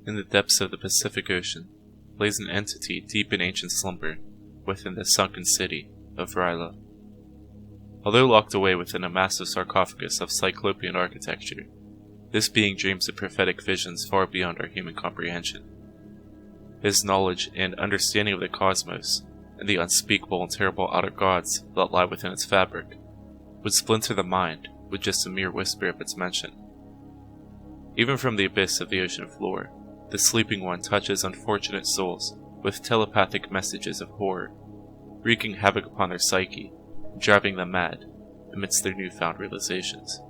In the depths of the Pacific Ocean lays an entity deep in ancient slumber within the sunken city of R'lyeh. Although locked away within a massive sarcophagus of cyclopean architecture, this being dreams of prophetic visions far beyond our human comprehension. His knowledge and understanding of the cosmos and the unspeakable and terrible outer gods that lie within its fabric would splinter the mind with just a mere whisper of its mention. Even from the abyss of the ocean floor, the sleeping one touches unfortunate souls with telepathic messages of horror, wreaking havoc upon their psyche, driving them mad amidst their newfound realizations.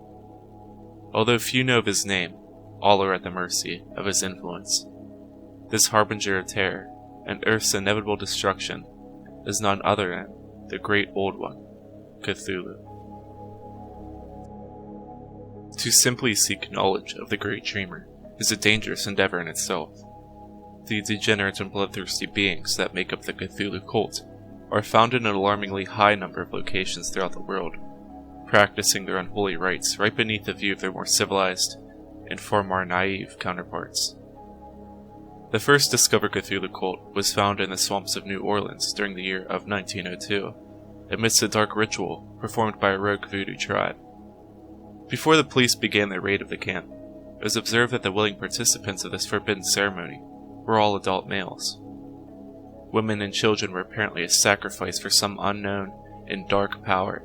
Although few know of his name, all are at the mercy of his influence. This harbinger of terror and Earth's inevitable destruction is none other than the Great Old One Cthulhu. To simply seek knowledge of the Great Dreamer is a dangerous endeavor in itself. The degenerate and bloodthirsty beings that make up the Cthulhu cult are found in an alarmingly high number of locations throughout the world, practicing their unholy rites right beneath the view of their more civilized and far more naive counterparts. The first discovered Cthulhu cult was found in the swamps of New Orleans during the year of 1902, amidst a dark ritual performed by a rogue voodoo tribe. Before the police began their raid of the camp, it was observed that the willing participants of this forbidden ceremony were all adult males. Women and children were apparently a sacrifice for some unknown and dark power,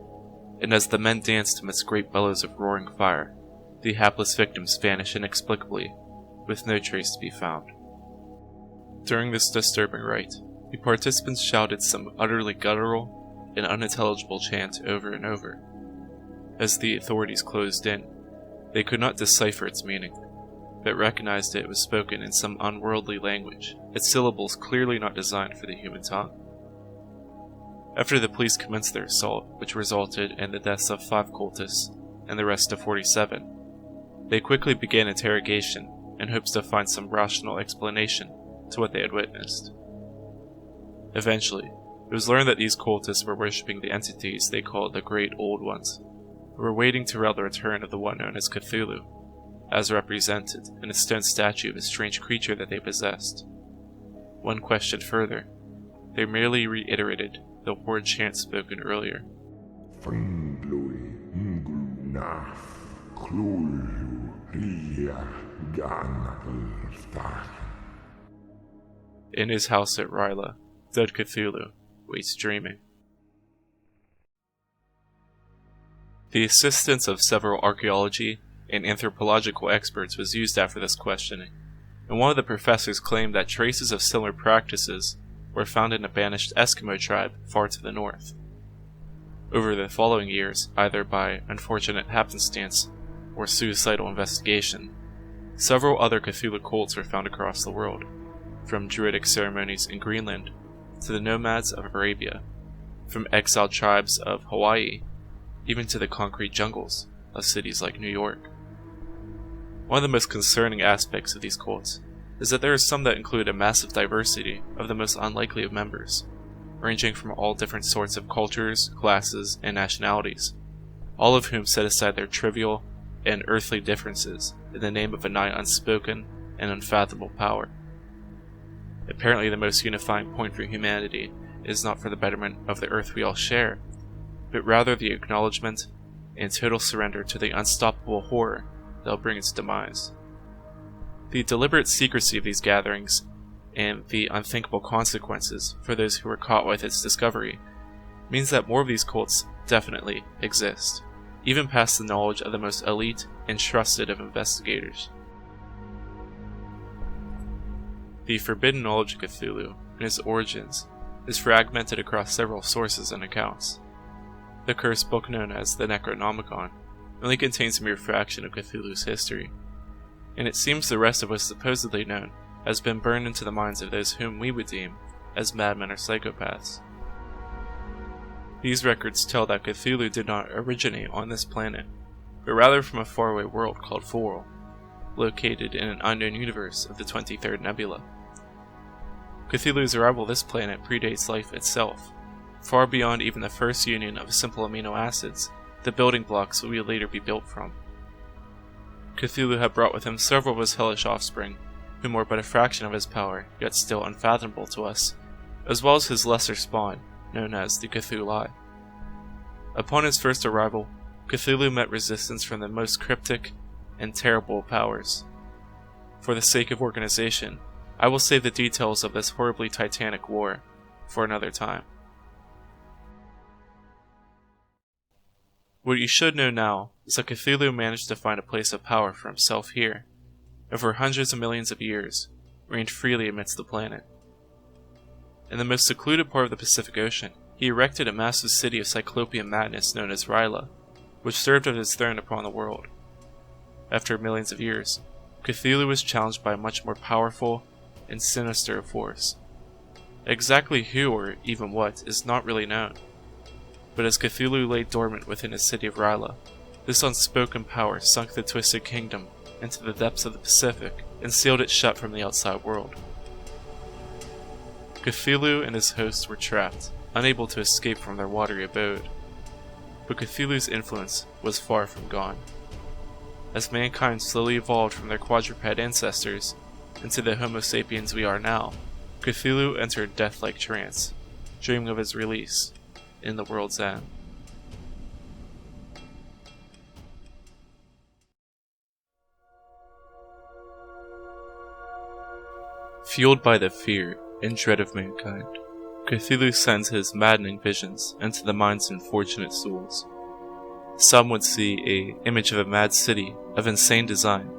and as the men danced amidst great bellows of roaring fire, the hapless victims vanished inexplicably, with no trace to be found. During this disturbing rite, the participants shouted some utterly guttural and unintelligible chant over and over. As the authorities closed in, they could not decipher its meaning, but recognized it was spoken in some unworldly language, its syllables clearly not designed for the human tongue. After the police commenced their assault, which resulted in the deaths of 5 cultists and the rest of 47, they quickly began interrogation in hopes to find some rational explanation to what they had witnessed. Eventually, it was learned that these cultists were worshipping the entities they called the Great Old Ones, who were waiting to herald the return of the one known as Cthulhu, as represented in a stone statue of a strange creature that they possessed. When questioned further, they merely reiterated the horrid chant spoken earlier. mglw'nafh, Cthulhu R'lyeh, wgah'nagl. In his house at R'lyeh, dead Cthulhu waits dreaming. The assistance of several archaeology and anthropological experts was used after this questioning, and one of the professors claimed that traces of similar practices were found in a banished Eskimo tribe far to the north. Over the following years, either by unfortunate happenstance or suicidal investigation, several other Cthulhu cults were found across the world, from druidic ceremonies in Greenland to the nomads of Arabia, from exiled tribes of Hawaii, even to the concrete jungles of cities like New York. One of the most concerning aspects of these cults is that there are some that include a massive diversity of the most unlikely of members, ranging from all different sorts of cultures, classes, and nationalities, all of whom set aside their trivial and earthly differences in the name of a nigh unspoken and unfathomable power. Apparently the most unifying point for humanity is not for the betterment of the earth we all share, but rather the acknowledgement and total surrender to the unstoppable horror that will bring its demise. The deliberate secrecy of these gatherings and the unthinkable consequences for those who were caught with its discovery means that more of these cults definitely exist, even past the knowledge of the most elite and trusted of investigators. The forbidden knowledge of Cthulhu and its origins is fragmented across several sources and accounts. The cursed book known as the Necronomicon only contains a mere fraction of Cthulhu's history, and it seems the rest of what is supposedly known has been burned into the minds of those whom we would deem as madmen or psychopaths. These records tell that Cthulhu did not originate on this planet, but rather from a faraway world called Soule, located in an unknown universe of the 23rd Nebula. Cthulhu's arrival to this planet predates life itself, far beyond even the first union of simple amino acids, the building blocks we would later be built from. Cthulhu had brought with him several of his hellish offspring, whom are but a fraction of his power, yet still unfathomable to us, as well as his lesser spawn, known as the Cthulhu R'lyeh. Upon his first arrival, Cthulhu met resistance from the most cryptic and terrible powers. For the sake of organization, I will save the details of this horribly titanic war for another time. What you should know now is that Cthulhu managed to find a place of power for himself here, and for hundreds of millions of years, reigned freely amidst the planet. In the most secluded part of the Pacific Ocean, he erected a massive city of cyclopean madness known as R'lyeh, which served as his throne upon the world. After millions of years, Cthulhu was challenged by a much more powerful and sinister force. Exactly who or even what is not really known, but as Cthulhu lay dormant within his city of R'lyeh, this unspoken power sunk the twisted kingdom into the depths of the Pacific and sealed it shut from the outside world. Cthulhu and his hosts were trapped, unable to escape from their watery abode. But Cthulhu's influence was far from gone. As mankind slowly evolved from their quadruped ancestors into the Homo sapiens we are now, Cthulhu entered a death-like trance, dreaming of his release in the world's end. Fueled by the fear and dread of mankind, Cthulhu sends his maddening visions into the minds of unfortunate souls. Some would see an image of a mad city of insane design,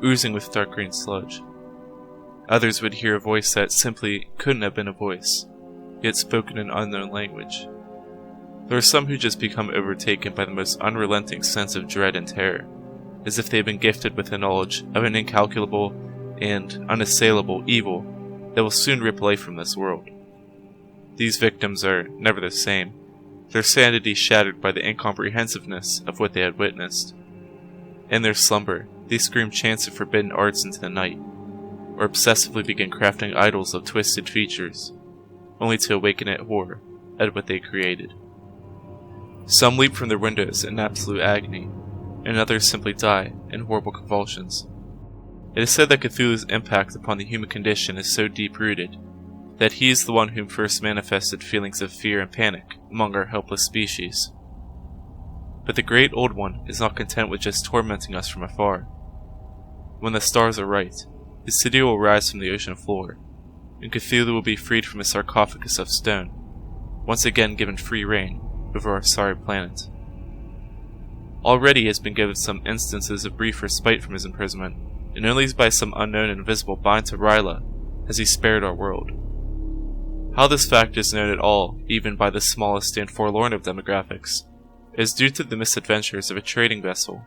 oozing with dark green sludge. Others would hear a voice that simply couldn't have been a voice, yet spoken in an unknown language. There are some who just become overtaken by the most unrelenting sense of dread and terror, as if they had been gifted with the knowledge of an incalculable and unassailable evil that will soon rip life from this world. These victims are never the same, their sanity shattered by the incomprehensiveness of what they had witnessed. In their slumber, they scream chants of forbidden arts into the night, or obsessively begin crafting idols of twisted features, only to awaken at horror at what they created. Some leap from their windows in absolute agony, and others simply die in horrible convulsions. It is said that Cthulhu's impact upon the human condition is so deep-rooted that he is the one whom first manifested feelings of fear and panic among our helpless species. But the Great Old One is not content with just tormenting us from afar. When the stars are right, his city will rise from the ocean floor, and Cthulhu will be freed from his sarcophagus of stone, once again given free reign over our sorry planet. Already he has been given some instances of brief respite from his imprisonment, and only by some unknown and invisible bind to R'lyeh has he spared our world. How this fact is known at all, even by the smallest and forlorn of demographics, is due to the misadventures of a trading vessel,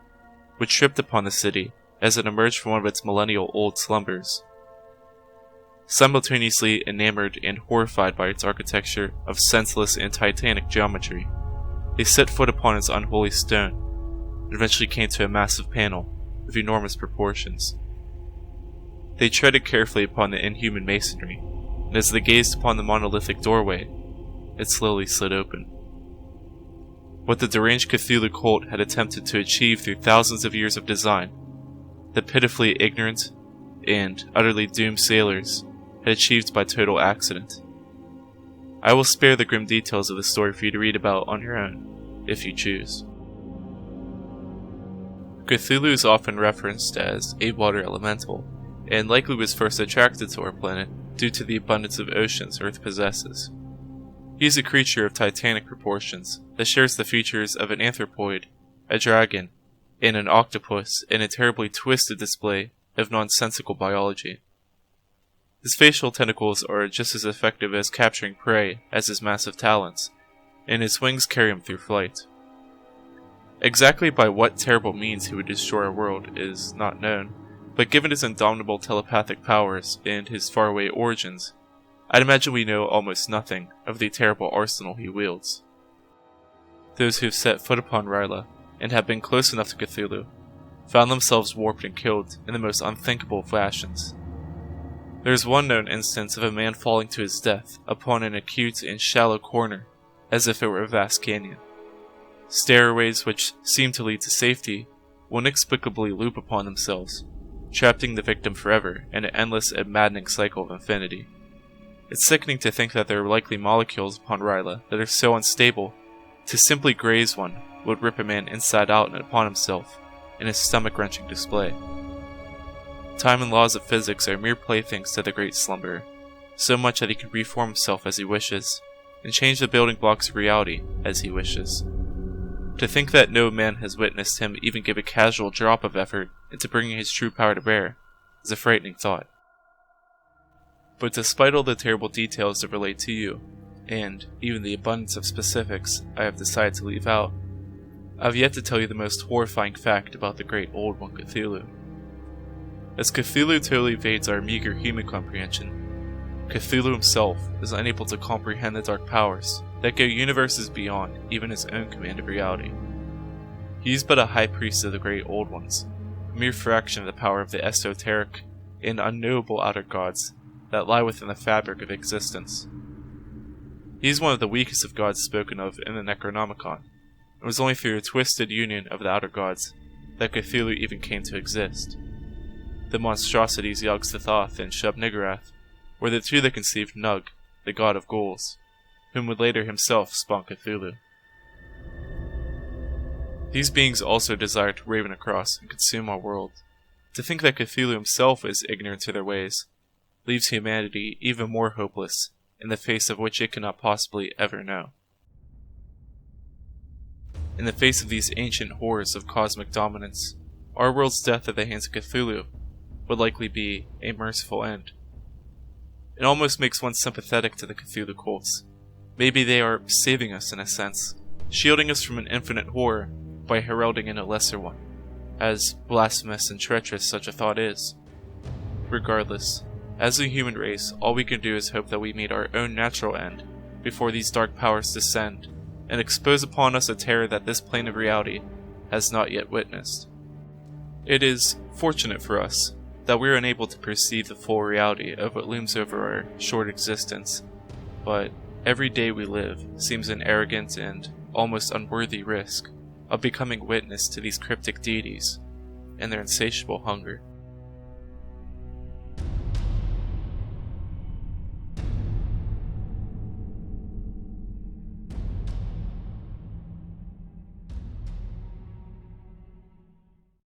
which tripped upon the city as it emerged from one of its millennial-old slumbers. Simultaneously enamored and horrified by its architecture of senseless and titanic geometry, they set foot upon its unholy stone, and eventually came to a massive panel of enormous proportions. They treaded carefully upon the inhuman masonry, and as they gazed upon the monolithic doorway, it slowly slid open. What the deranged Cthulhu cult had attempted to achieve through thousands of years of design, the pitifully ignorant and utterly doomed sailors had achieved by total accident. I will spare the grim details of the story for you to read about on your own, if you choose. Cthulhu is often referenced as a water elemental, and likely was first attracted to our planet due to the abundance of oceans Earth possesses. He is a creature of titanic proportions that shares the features of an anthropoid, a dragon, and an octopus in a terribly twisted display of nonsensical biology. His facial tentacles are just as effective as capturing prey as his massive talons, and his wings carry him through flight. Exactly by what terrible means he would destroy our world is not known, but given his indomitable telepathic powers and his faraway origins, I'd imagine we know almost nothing of the terrible arsenal he wields. Those who have set foot upon R'lyeh, and have been close enough to Cthulhu, found themselves warped and killed in the most unthinkable fashions. There is one known instance of a man falling to his death upon an acute and shallow corner, as if it were a vast canyon. Stairways which seem to lead to safety will inexplicably loop upon themselves, trapping the victim forever in an endless and maddening cycle of infinity. It's sickening to think that there are likely molecules upon R'lyeh that are so unstable, to simply graze one would rip a man inside out and upon himself in a stomach-wrenching display. Time and laws of physics are mere playthings to the great slumberer, so much that he can reform himself as he wishes, and change the building blocks of reality as he wishes. To think that no man has witnessed him even give a casual drop of effort into bringing his true power to bear is a frightening thought. But despite all the terrible details that relate to you, and even the abundance of specifics I have decided to leave out, I have yet to tell you the most horrifying fact about the Great Old One Cthulhu. As Cthulhu totally evades our meager human comprehension, Cthulhu himself is unable to comprehend the dark powers that go universes beyond even his own command of reality. He is but a high priest of the Great Old Ones, a mere fraction of the power of the esoteric and unknowable outer gods that lie within the fabric of existence. He is one of the weakest of gods spoken of in the Necronomicon. It was only through a twisted union of the outer gods that Cthulhu even came to exist. The monstrosities Yog-Sothoth and Shub-Niggurath were the two that conceived Nug, the god of ghouls, whom would later himself spawn Cthulhu. These beings also desired to raven across and consume our world. To think that Cthulhu himself is ignorant to their ways leaves humanity even more hopeless in the face of which it cannot possibly ever know. In the face of these ancient horrors of cosmic dominance, our world's death at the hands of Cthulhu would likely be a merciful end. It almost makes one sympathetic to the Cthulhu cults. Maybe they are saving us in a sense, shielding us from an infinite horror by heralding in a lesser one, as blasphemous and treacherous such a thought is. Regardless, as a human race, all we can do is hope that we meet our own natural end before these dark powers descend and expose upon us a terror that this plane of reality has not yet witnessed. It is fortunate for us that we are unable to perceive the full reality of what looms over our short existence, but every day we live seems an arrogant and almost unworthy risk of becoming witness to these cryptic deities and their insatiable hunger.